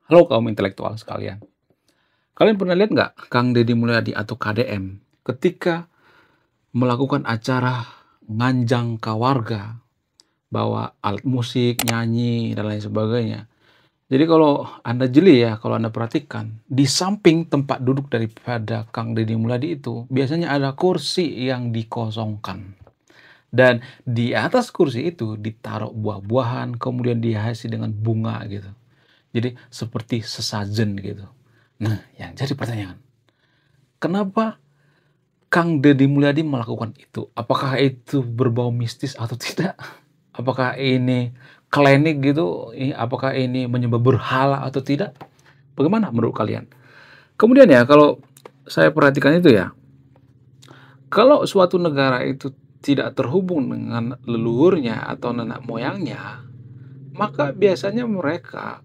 Halo kaum intelektual sekalian. Kalian pernah lihat nggak Kang Deddy Mulyadi atau KDM ketika melakukan acara nganjang kawarga, bawa alat musik, nyanyi, dan lain sebagainya. Jadi kalau Anda jeli ya, kalau Anda perhatikan, di samping tempat duduk daripada Kang Deddy Mulyadi itu, biasanya ada kursi yang dikosongkan. Dan di atas kursi itu ditaruh buah-buahan, kemudian dihiasi dengan bunga gitu. Jadi seperti sesajen gitu. Nah, yang jadi pertanyaan, kenapa Kang Deddy Mulyadi melakukan itu? Apakah itu berbau mistis atau tidak? Apakah ini klinik gitu? Apakah ini menyembah berhala atau tidak? Bagaimana menurut kalian? Kemudian ya, kalau saya perhatikan itu ya, kalau suatu negara itu tidak terhubung dengan leluhurnya atau nenek moyangnya, maka biasanya mereka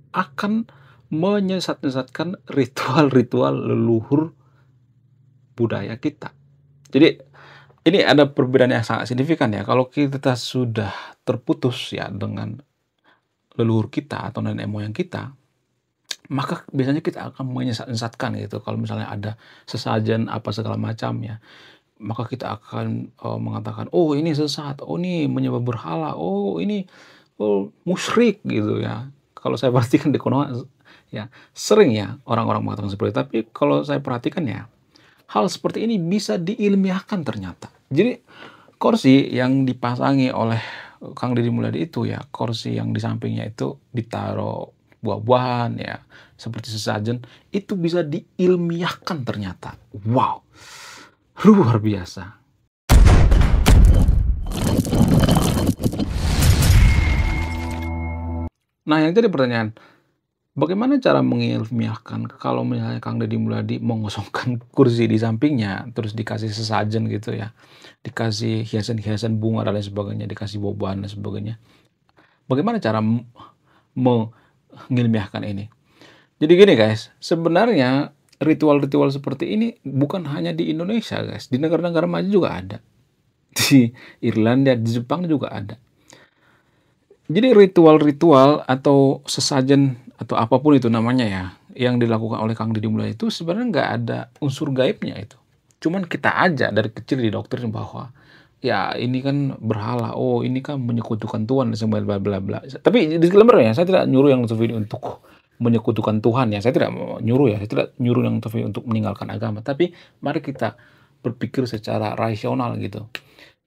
akan menyesat-nyesatkan ritual-ritual leluhur budaya kita. Jadi ini ada perbedaan yang sangat signifikan ya. Kalau kita sudah terputus ya dengan leluhur kita atau nenek moyang kita, maka biasanya kita akan menyesat-nyesatkan gitu. Kalau misalnya ada sesajen apa segala macam ya, maka kita akan mengatakan, oh ini sesat, oh ini menyembah berhala, oh ini musyrik gitu ya. Kalau saya perhatikan di Konoha ya sering ya orang-orang mengatakan seperti itu. Tapi kalau saya perhatikan ya, hal seperti ini bisa diilmiahkan ternyata. Jadi kursi yang dipasangi oleh Kang Deddy Mulyadi itu ya, kursi yang di sampingnya itu ditaruh buah-buahan ya, seperti sesajen, itu bisa diilmiahkan ternyata. Wow, luar biasa. Nah, yang jadi pertanyaan, bagaimana cara mengilmiahkan kalau misalnya Kang Deddy Mulyadi mengosongkan kursi di sampingnya, terus dikasih sesajen gitu ya, dikasih hiasan-hiasan bunga dan lain sebagainya, dikasih buah-buahan dan sebagainya. Bagaimana cara mengilmiahkan ini? Jadi gini guys, sebenarnya ritual-ritual seperti ini bukan hanya di Indonesia guys, di negara-negara maju juga ada. Di Irlandia, di Jepang juga ada. Jadi ritual-ritual atau sesajen atau apapun itu namanya ya, yang dilakukan oleh Kang Deddy Mulyadi itu sebenarnya nggak ada unsur gaibnya itu. Cuman kita aja dari kecil didoktrin bahwa ya ini kan berhala, oh ini kan menyekutukan Tuhan, dan bla bla bla. Tapi disclaimer ya, saya tidak nyuruh yang nonton video untuk menyekutukan Tuhan ya, saya tidak mau nyuruh ya, saya tidak nyuruh yang nonton video untuk meninggalkan agama. Tapi mari kita berpikir secara rasional gitu.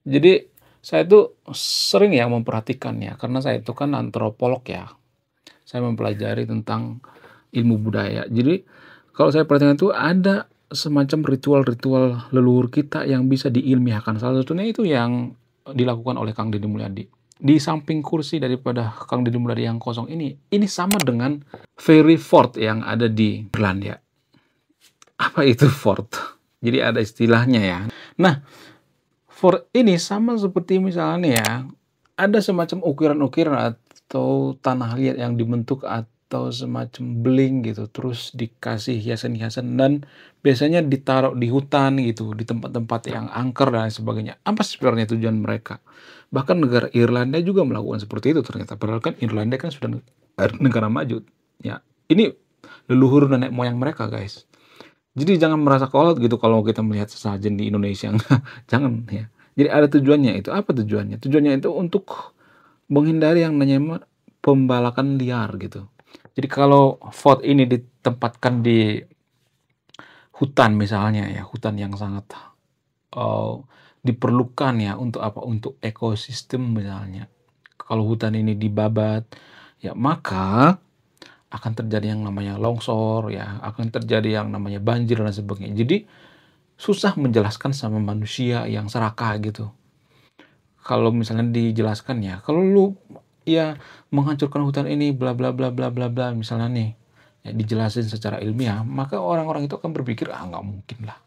Jadi saya itu sering ya memperhatikan ya, karena saya itu kan antropolog ya. Saya mempelajari tentang ilmu budaya. Jadi kalau saya perhatikan itu ada semacam ritual-ritual leluhur kita yang bisa diilmiahkan. Salah satunya itu yang dilakukan oleh Kang Deddy Mulyadi. Di samping kursi daripada Kang Deddy Mulyadi yang kosong ini sama dengan fairy fort yang ada di Irlandia. Apa itu fort? Jadi ada istilahnya ya. Nah, fort ini sama seperti misalnya ya, ada semacam ukiran-ukiran atau tanah liat yang dibentuk atau semacam bling gitu, terus dikasih hiasan-hiasan dan biasanya ditaruh di hutan gitu, di tempat-tempat yang angker dan lain sebagainya. Apa sebenarnya tujuan mereka? Bahkan negara Irlandia juga melakukan seperti itu ternyata. Padahal kan Irlandia kan sudah negara maju. Ya, ini leluhur nenek moyang mereka guys. Jadi jangan merasa kolot gitu kalau kita melihat sesajen di Indonesia. Jangan ya. Jadi ada tujuannya itu. Apa tujuannya? Tujuannya itu untuk menghindari yang namanya pembalakan liar gitu. Jadi kalau fort ini ditempatkan di hutan misalnya ya, hutan yang sangat diperlukan ya untuk apa? Untuk ekosistem misalnya. Kalau hutan ini dibabat, ya maka akan terjadi yang namanya longsor ya, akan terjadi yang namanya banjir dan sebagainya. Jadi susah menjelaskan sama manusia yang serakah gitu. Kalau misalnya dijelaskan ya, kalau lu ya menghancurkan hutan ini bla bla bla bla bla bla misalnya nih, ya dijelasin secara ilmiah, maka orang-orang itu akan berpikir ah nggak mungkin lah.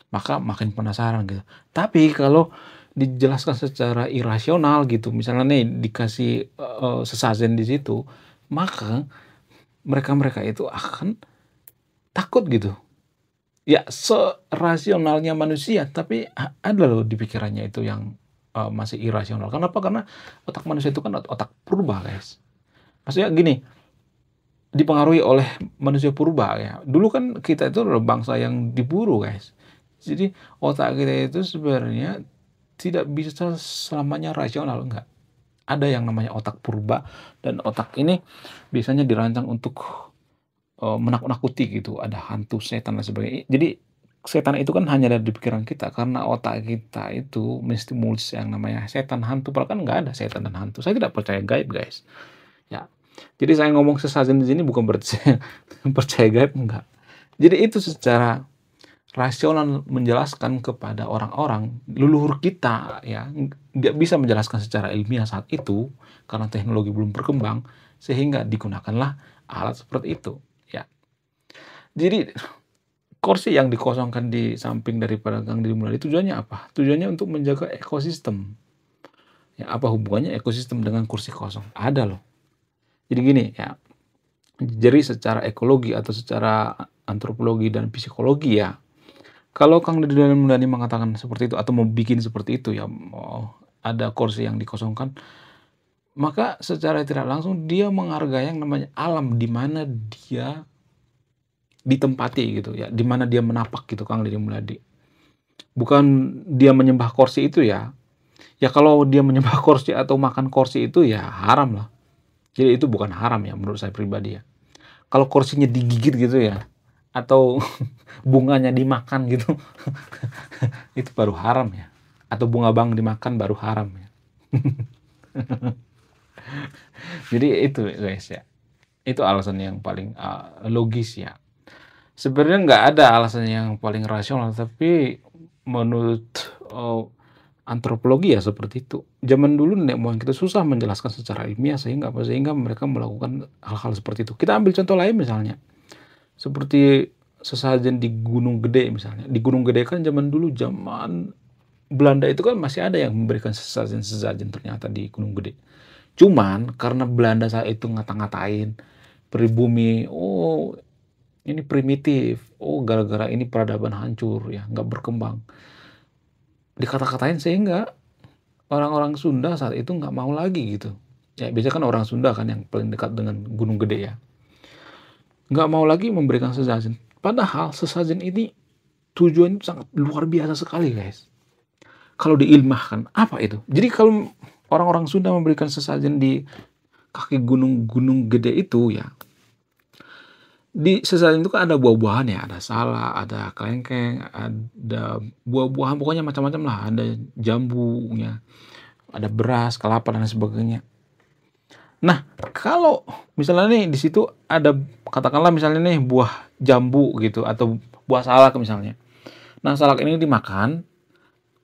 Maka makin penasaran gitu. Tapi kalau dijelaskan secara irasional gitu, misalnya nih dikasih sesajen di situ, maka mereka-mereka itu akan takut gitu. Ya, serasionalnya manusia, tapi ada loh di pikirannya itu yang masih irasional. Kenapa? Karena otak manusia itu kan otak purba, guys. Maksudnya gini, dipengaruhi oleh manusia purba ya. Dulu kan kita itu adalah bangsa yang diburu, guys. Jadi otak kita itu sebenarnya tidak bisa selamanya rasional, enggak. Ada yang namanya otak purba, dan otak ini biasanya dirancang untuk menakut-nakuti gitu, ada hantu, setan, dan sebagainya. Jadi setan itu kan hanya ada di pikiran kita karena otak kita itu menstimulus yang namanya setan, hantu, padahal kan nggak ada setan dan hantu. Saya tidak percaya gaib, guys. Ya. Jadi saya ngomong sesajen di sini bukan berarti saya percaya gaib, enggak. Jadi itu secara rasional menjelaskan kepada orang-orang leluhur kita ya, nggak bisa menjelaskan secara ilmiah saat itu karena teknologi belum berkembang, sehingga digunakanlah alat seperti itu ya. Jadi kursi yang dikosongkan di samping daripada Kang Deddy Mulyadi tujuannya apa? Tujuannya untuk menjaga ekosistem. Ya, apa hubungannya ekosistem dengan kursi kosong? Ada loh. Jadi gini ya, jadi secara ekologi atau secara antropologi dan psikologi ya, kalau Kang Deddy Mulyadi mengatakan seperti itu atau mau bikin seperti itu ya, mau ada kursi yang dikosongkan, maka secara tidak langsung dia menghargai yang namanya alam di mana dia ditempati gitu ya, di mana dia menapak gitu Kang Deddy Mulyadi. Bukan dia menyembah kursi itu ya. Ya kalau dia menyembah kursi atau makan kursi itu ya haram lah. Jadi itu bukan haram ya menurut saya pribadi ya. Kalau kursinya digigit gitu ya, atau bunganya dimakan gitu, itu baru haram ya. Atau bunga bang dimakan baru haram ya. Jadi itu guys ya. Itu alasan yang paling logis ya. Sebenarnya nggak ada alasan yang paling rasional, tapi menurut antropologi ya seperti itu. Zaman dulu nenek moyang kita susah menjelaskan secara ilmiah sehingga apa? Sehingga mereka melakukan hal-hal seperti itu. Kita ambil contoh lain misalnya, seperti sesajen di Gunung Gede misalnya. Di Gunung Gede kan zaman dulu, zaman Belanda itu kan masih ada yang memberikan sesajen-sesajen ternyata di Gunung Gede. Cuman karena Belanda saat itu ngata-ngatain pribumi, oh ini primitif, oh gara-gara ini peradaban hancur ya, nggak berkembang. Dikata-katain sehingga orang-orang Sunda saat itu nggak mau lagi gitu. Ya biasanya kan orang Sunda kan yang paling dekat dengan Gunung Gede ya. Nggak mau lagi memberikan sesajen. Padahal sesajen ini tujuannya sangat luar biasa sekali guys. Kalau diilmahkan, apa itu? Jadi kalau orang-orang Sunda memberikan sesajen di kaki gunung-gunung gede itu ya, di sesajen itu kan ada buah-buahan ya, ada salak, ada kelengkeng, ada buah-buahan, pokoknya macam-macam lah, ada jambunya, ada beras, kelapa, dan sebagainya. Nah, kalau misalnya nih di situ ada, katakanlah misalnya nih buah jambu gitu atau buah salak misalnya. Nah, salak ini dimakan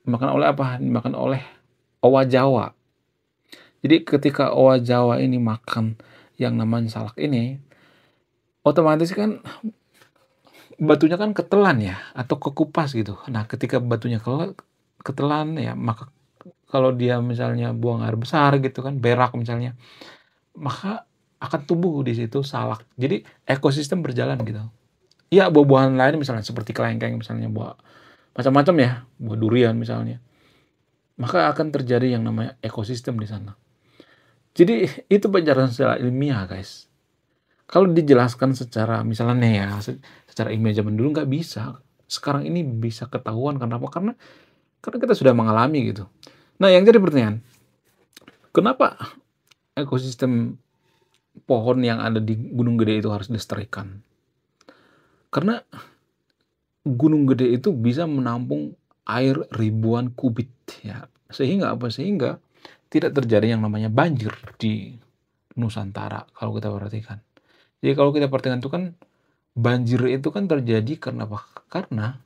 oleh apa? Dimakan oleh owa Jawa. Jadi ketika owa Jawa ini makan yang namanya salak ini, otomatis kan batunya kan ketelan ya atau kekupas gitu. Nah, ketika batunya ketelan ya, maka kalau dia misalnya buang air besar gitu kan, berak misalnya, maka akan tumbuh di situ salak. Jadi ekosistem berjalan gitu. Ya, buah-buahan lain misalnya seperti kelengkeng misalnya, buah macam-macam ya, buah durian misalnya. Maka akan terjadi yang namanya ekosistem di sana. Jadi itu pelajaran secara ilmiah, guys. Kalau dijelaskan secara misalnya nih ya, secara ilmiah zaman dulu nggak bisa. Sekarang ini bisa ketahuan karena apa? Karena kita sudah mengalami gitu. Nah, yang jadi pertanyaan, kenapa ekosistem pohon yang ada di Gunung Gede itu harus dilestarikan? Karena Gunung Gede itu bisa menampung air ribuan kubik ya. Sehingga apa? Sehingga tidak terjadi yang namanya banjir di Nusantara kalau kita perhatikan. Jadi kalau kita perhatikan itu kan banjir itu kan terjadi karena apa? Karena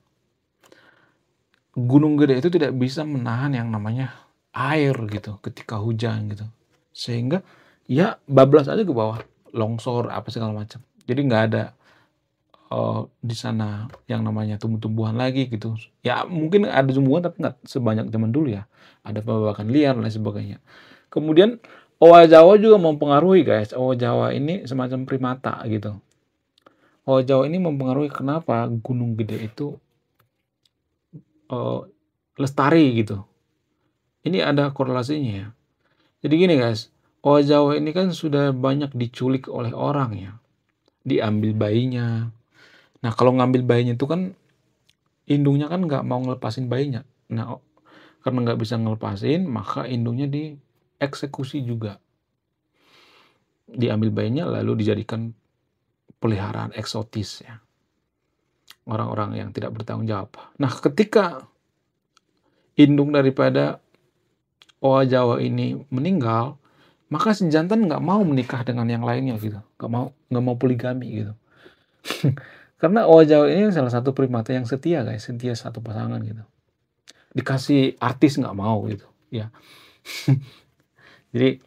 Gunung Gede itu tidak bisa menahan yang namanya air gitu ketika hujan gitu. Sehingga ya bablas aja ke bawah, longsor apa segala macam. Jadi nggak ada di sana yang namanya tumbuh-tumbuhan lagi gitu. Ya mungkin ada tumbuhan tapi nggak sebanyak zaman dulu ya. Ada pebabakan liar dan lain sebagainya. Kemudian owa Jawa juga mempengaruhi guys. Owa Jawa ini semacam primata gitu. Owa Jawa ini mempengaruhi kenapa Gunung Gede itu lestari gitu. Ini ada korelasinya ya. Jadi gini guys, owa Jawa ini kan sudah banyak diculik oleh orang ya. diambil bayinya. Nah, kalau ngambil bayinya itu kan indungnya kan nggak mau ngelepasin bayinya. Nah, karena nggak bisa ngelepasin, maka indungnya dieksekusi juga. Diambil bayinya lalu dijadikan peliharaan eksotis ya. Orang-orang yang tidak bertanggung jawab. Nah, ketika indung daripada oa Jawa ini meninggal, maka si jantan nggak mau menikah dengan yang lainnya gitu. Nggak mau poligami gitu. Karena oa Jawa ini salah satu primata yang setia guys, setia satu pasangan gitu. Dikasih artis nggak mau gitu ya. Jadi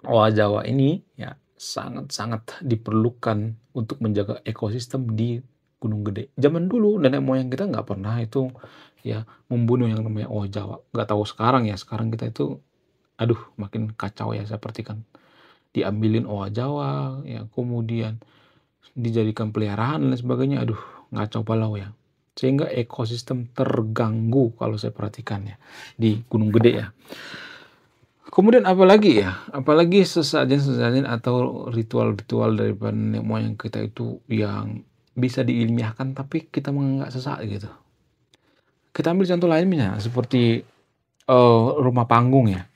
oa Jawa ini ya sangat-sangat diperlukan untuk menjaga ekosistem di Gunung Gede. Zaman dulu nenek moyang kita nggak pernah itu ya membunuh yang namanya oa Jawa. Nggak tahu sekarang ya. Sekarang kita itu aduh makin kacau ya, seperti kan diambilin oa Jawa ya, kemudian dijadikan peliharaan dan sebagainya. Aduh, ngacau balau ya. Sehingga ekosistem terganggu kalau saya perhatikan ya di Gunung Gede ya. Kemudian apalagi ya? Apalagi sesajen-sesajen atau ritual-ritual daripada nenek moyang kita itu yang bisa diilmiahkan tapi kita menganggap sesak gitu. Kita ambil contoh lainnya seperti rumah panggung ya.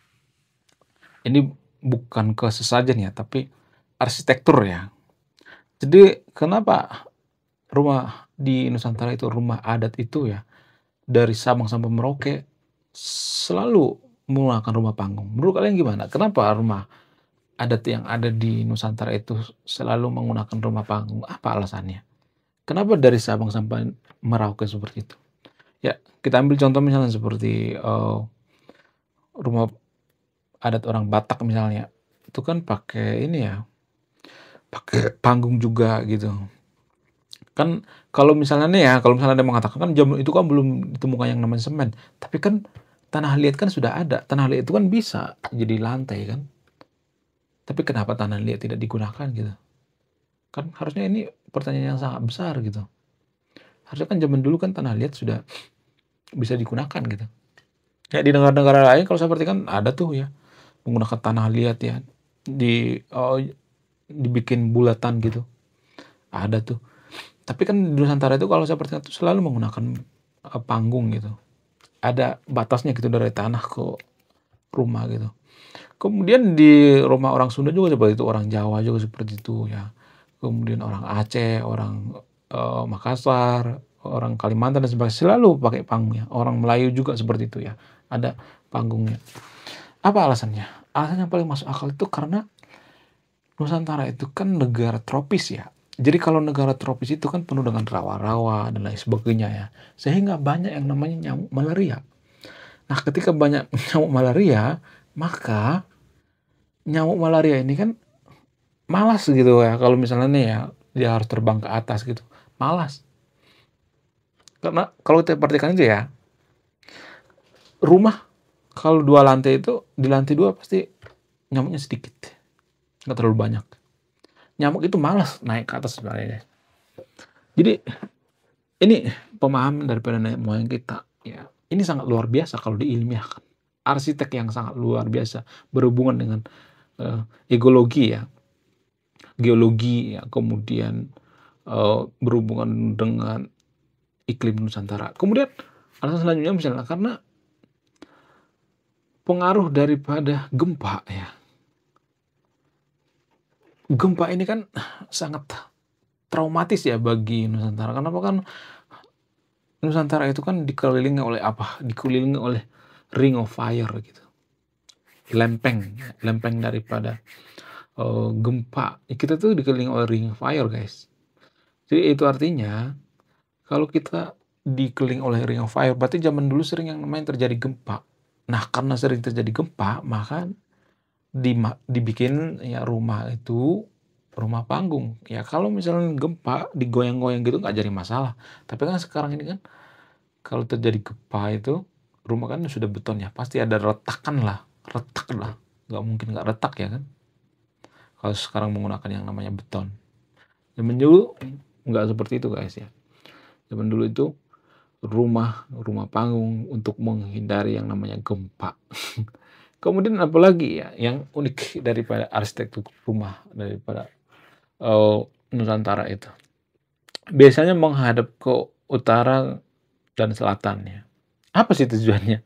Ini bukan ke sesajen ya, tapi arsitektur ya. Jadi kenapa rumah di Nusantara itu, rumah adat itu ya, dari Sabang sampai Merauke selalu menggunakan rumah panggung. Menurut kalian gimana? Kenapa rumah adat yang ada di Nusantara itu selalu menggunakan rumah panggung? Apa alasannya? Kenapa dari Sabang sampai Merauke seperti itu? Ya, kita ambil contoh misalnya seperti rumah adat orang Batak misalnya. Itu kan pakai ini ya, pakai panggung juga gitu. Kan kalau misalnya nih ya, kalau misalnya ada yang mengatakan kan zaman itu kan belum ditemukan yang namanya semen. Tapi kan tanah liat kan sudah ada. Tanah liat itu kan bisa jadi lantai kan. Tapi kenapa tanah liat tidak digunakan gitu? Kan harusnya ini pertanyaan yang sangat besar gitu. Harusnya kan zaman dulu kan tanah liat sudah bisa digunakan gitu. Ya di negara-negara lain kalau saya perhatikan ada tuh ya menggunakan tanah liat ya, dibikin bulatan gitu. Ada tuh. Tapi kan di Nusantara itu kalau saya perhatikan tuh selalu menggunakan panggung gitu. Ada batasnya gitu dari tanah ke rumah gitu. Kemudian di rumah orang Sunda juga seperti itu, orang Jawa juga seperti itu ya. Kemudian orang Aceh, orang Makassar, orang Kalimantan dan sebagainya selalu pakai panggungnya. Orang Melayu juga seperti itu ya. Ada panggungnya. Apa alasannya? Alasan yang paling masuk akal itu karena Nusantara itu kan negara tropis ya. Jadi kalau negara tropis itu kan penuh dengan rawa-rawa dan lain sebagainya ya. Sehingga banyak yang namanya nyamuk malaria. Nah, ketika banyak nyamuk malaria, maka nyamuk malaria ini kan malas gitu ya. Kalau misalnya nih ya, dia harus terbang ke atas gitu. Malas. Karena kalau kita perhatikan itu ya, rumah kalau 2 lantai itu, di lantai 2 pasti nyamuknya sedikit. Nggak terlalu banyak. Nyamuk itu malas naik ke atas sebenarnya. Jadi ini pemahaman daripada nenek moyang kita ya. Ini sangat luar biasa kalau diilmiahkan. Arsitek yang sangat luar biasa berhubungan dengan ekologi ya, geologi ya, kemudian berhubungan dengan iklim Nusantara. Kemudian alasan selanjutnya misalnya karena pengaruh daripada gempa ya. Gempa ini kan sangat traumatis ya bagi Nusantara. Kenapa kan Nusantara itu kan dikelilingi oleh apa? Dikelilingi oleh ring of fire gitu. Lempeng daripada gempa. Kita tuh dikelilingi oleh ring of fire, guys. Jadi itu artinya kalau kita dikelilingi oleh ring of fire, berarti zaman dulu sering yang namanya terjadi gempa. Nah, karena sering terjadi gempa, maka dibikin ya rumah itu rumah panggung. Ya kalau misalnya gempa digoyang-goyang gitu nggak jadi masalah. Tapi kan sekarang ini kan kalau terjadi gempa itu rumah kan sudah beton ya, pasti ada retakan lah, retak lah. Nggak mungkin nggak retak ya kan. Kalau sekarang menggunakan yang namanya beton. Zaman dulu nggak seperti itu guys ya. Zaman dulu itu rumah panggung untuk menghindari yang namanya gempa. Kemudian apalagi ya yang unik daripada arsitektur rumah daripada Nusantara itu? Biasanya menghadap ke utara dan selatan ya. Apa sih tujuannya?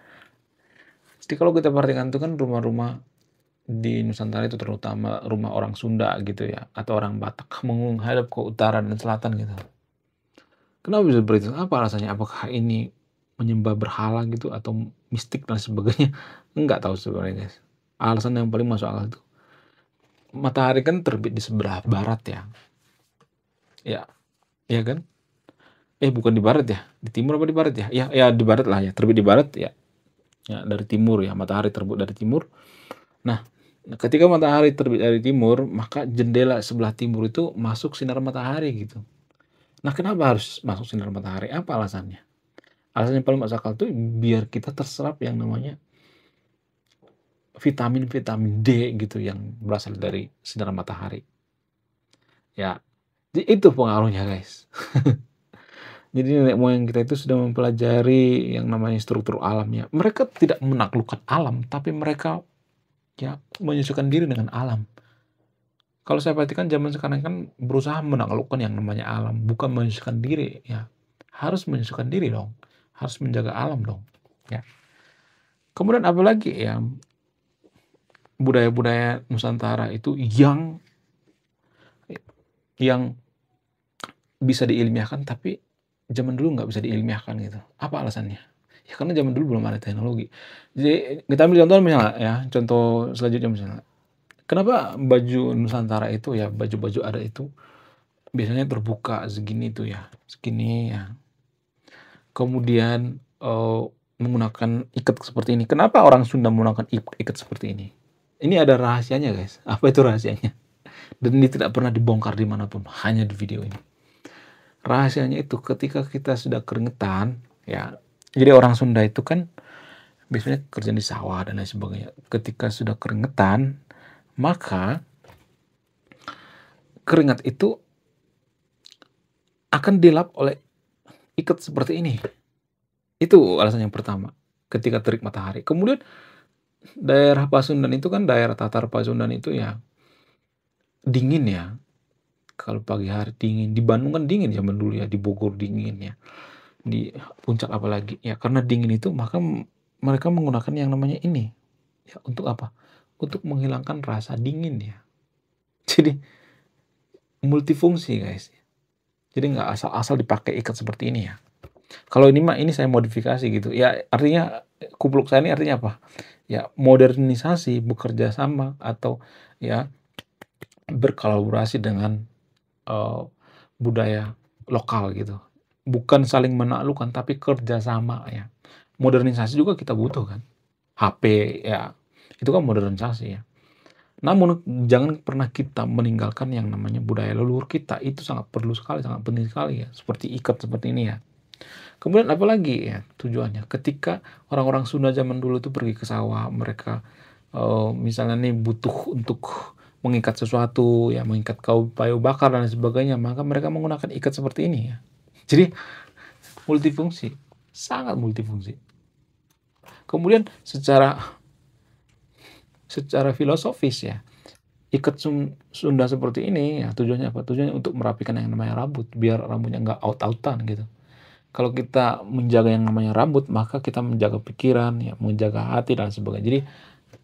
Jadi kalau kita perhatikan itu kan rumah-rumah di Nusantara itu terutama rumah orang Sunda gitu ya, atau orang Batak menghadap ke utara dan selatan gitu. Kenapa bisa seperti itu? Apa alasannya? Apakah ini menyembah berhala gitu atau mistik dan sebagainya? Enggak tahu sebenarnya, guys. Alasan yang paling masuk akal itu, matahari kan terbit di sebelah barat ya. Ya, ya kan? Bukan di barat ya? Di timur apa di barat ya? Ya, ya di barat lah ya. Terbit di barat ya. Ya, dari timur ya. Matahari terbit dari timur. Nah, ketika matahari terbit dari timur, maka jendela sebelah timur itu masuk sinar matahari gitu. Nah, kenapa harus masuk sinar matahari? Apa alasannya? Alasannya paling masuk akal tuh biar kita terserap yang namanya vitamin-vitamin D gitu yang berasal dari sinar matahari. Ya, itu pengaruhnya, guys. Jadi nenek moyang kita itu sudah mempelajari yang namanya struktur alamnya. Mereka tidak menaklukkan alam, tapi mereka ya menyesuaikan diri dengan alam. Kalau saya perhatikan zaman sekarang kan berusaha menaklukkan yang namanya alam, bukan menyesuaikan diri ya. Harus menyesuaikan diri dong. Harus menjaga alam dong, ya. Kemudian apalagi ya budaya-budaya Nusantara itu yang bisa diilmiahkan tapi zaman dulu nggak bisa diilmiahkan gitu. Apa alasannya? Ya karena zaman dulu belum ada teknologi. Jadi kita ambil contoh misalnya ya, contoh selanjutnya misalnya. Kenapa baju Nusantara itu ya, baju-baju adat itu biasanya terbuka segini tuh ya, segini ya. Kemudian, menggunakan ikat seperti ini. Kenapa orang Sunda menggunakan ikat seperti ini? Ini ada rahasianya, guys. Apa itu rahasianya? Dan ini tidak pernah dibongkar di manapun, hanya di video ini. Rahasianya itu ketika kita sudah keringetan, ya. Jadi orang Sunda itu kan biasanya kerja di sawah dan lain sebagainya. Ketika sudah keringetan, maka keringat itu akan dilap oleh ikat seperti ini. Itu alasan yang pertama, ketika terik matahari. Kemudian daerah Pasundan itu kan daerah Tatar Pasundan itu ya dingin ya. Kalau pagi hari dingin, di Bandung kan dingin zaman dulu ya, di Bogor dingin ya, di Puncak apalagi. Ya karena dingin itu maka mereka menggunakan yang namanya ini. Ya untuk apa? Untuk menghilangkan rasa dingin ya. Jadi multifungsi, guys. Jadi nggak asal-asal dipakai ikat seperti ini ya. Kalau ini mah ini saya modifikasi gitu. Ya artinya kupluk saya ini artinya apa? Ya modernisasi, bekerja sama atau ya berkolaborasi dengan budaya lokal gitu. Bukan saling menaklukkan tapi kerja sama ya. Modernisasi juga kita butuh kan. HP ya itu kan modernisasi ya. Namun jangan pernah kita meninggalkan yang namanya budaya leluhur kita. Itu sangat perlu sekali, sangat penting sekali ya. Seperti ikat seperti ini ya. Kemudian apalagi ya tujuannya? Ketika orang-orang Sunda zaman dulu itu pergi ke sawah, mereka misalnya nih butuh untuk mengikat sesuatu, ya mengikat kayu bakar dan sebagainya, maka mereka menggunakan ikat seperti ini ya. Jadi multifungsi, sangat multifungsi. Kemudian secara filosofis ya, ikat Sunda seperti ini ya tujuannya apa? Tujuannya untuk merapikan yang namanya rambut, biar rambutnya nggak aut-autan gitu. Kalau kita menjaga yang namanya rambut, maka kita menjaga pikiran, ya, menjaga hati dan sebagainya. Jadi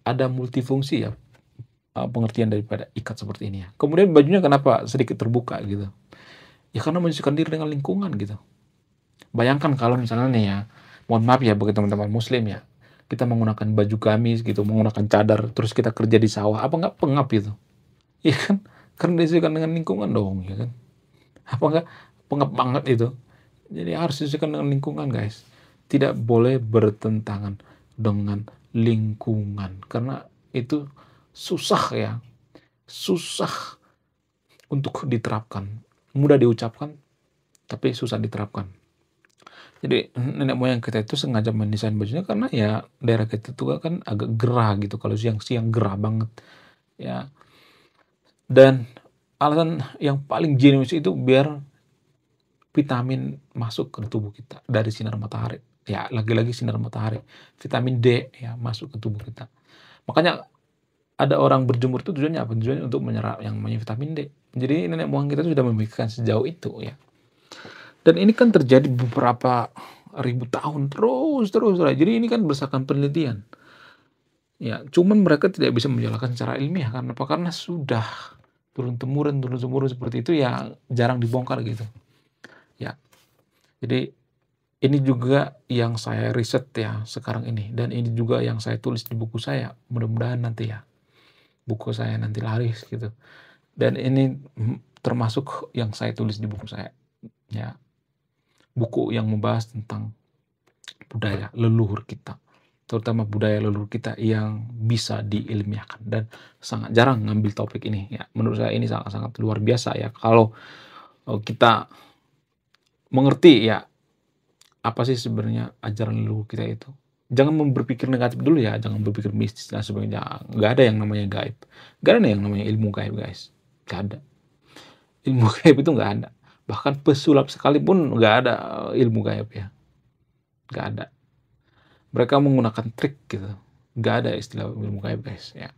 ada multifungsi ya pengertian daripada ikat seperti ini ya. Kemudian bajunya kenapa sedikit terbuka gitu? Ya karena menyesuaikan diri dengan lingkungan gitu. Bayangkan kalau misalnya nih ya, mohon maaf ya bagi teman-teman muslim ya, kita menggunakan baju gamis gitu, menggunakan cadar, terus kita kerja di sawah, apa nggak pengap gitu? Iya kan? Karena disesuaikan dengan lingkungan dong, ya kan? Apa nggak pengap banget itu? Jadi harus disesuaikan dengan lingkungan, guys. Tidak boleh bertentangan dengan lingkungan, karena itu susah ya, susah untuk diterapkan. Mudah diucapkan, tapi susah diterapkan. Jadi nenek moyang kita itu sengaja mendesain bajunya karena ya daerah kita itu kan agak gerah gitu, kalau siang-siang gerah banget ya. Dan alasan yang paling jenius itu biar vitamin masuk ke tubuh kita dari sinar matahari. Ya lagi-lagi sinar matahari, vitamin D ya masuk ke tubuh kita. Makanya ada orang berjemur itu tujuannya apa? Tujuannya untuk menyerap yang namanya vitamin D. Jadi nenek moyang kita sudah memikirkan sejauh itu ya. Dan ini kan terjadi beberapa ribu tahun terus. Jadi ini kan berdasarkan penelitian. Ya, cuman mereka tidak bisa menjelaskan secara ilmiah karena apa? Karena sudah turun-temurun seperti itu ya jarang dibongkar gitu. Ya. Jadi ini juga yang saya riset ya sekarang ini dan ini juga yang saya tulis di buku saya. Mudah-mudahan nanti ya buku saya nanti laris gitu. Dan ini termasuk yang saya tulis di buku saya. Ya, buku yang membahas tentang budaya leluhur kita, terutama budaya leluhur kita yang bisa diilmiahkan dan sangat jarang ngambil topik ini ya. Menurut saya ini sangat-sangat luar biasa ya kalau kita mengerti ya apa sih sebenarnya ajaran leluhur kita itu. Jangan berpikir negatif dulu ya, jangan berpikir mistis dan sebagainya. Nggak ada yang namanya gaib. Nggak ada yang namanya ilmu gaib, guys. Nggak ada. Ilmu gaib itu nggak ada. Bahkan pesulap sekalipun nggak ada ilmu gaib ya. Nggak ada. Mereka menggunakan trik gitu. Nggak ada istilah ilmu gaib, guys. Ya.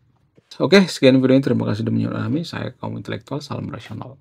Oke, sekian video ini. Terima kasih sudah menonton kami. Saya kaum intelektual. Salam rasional.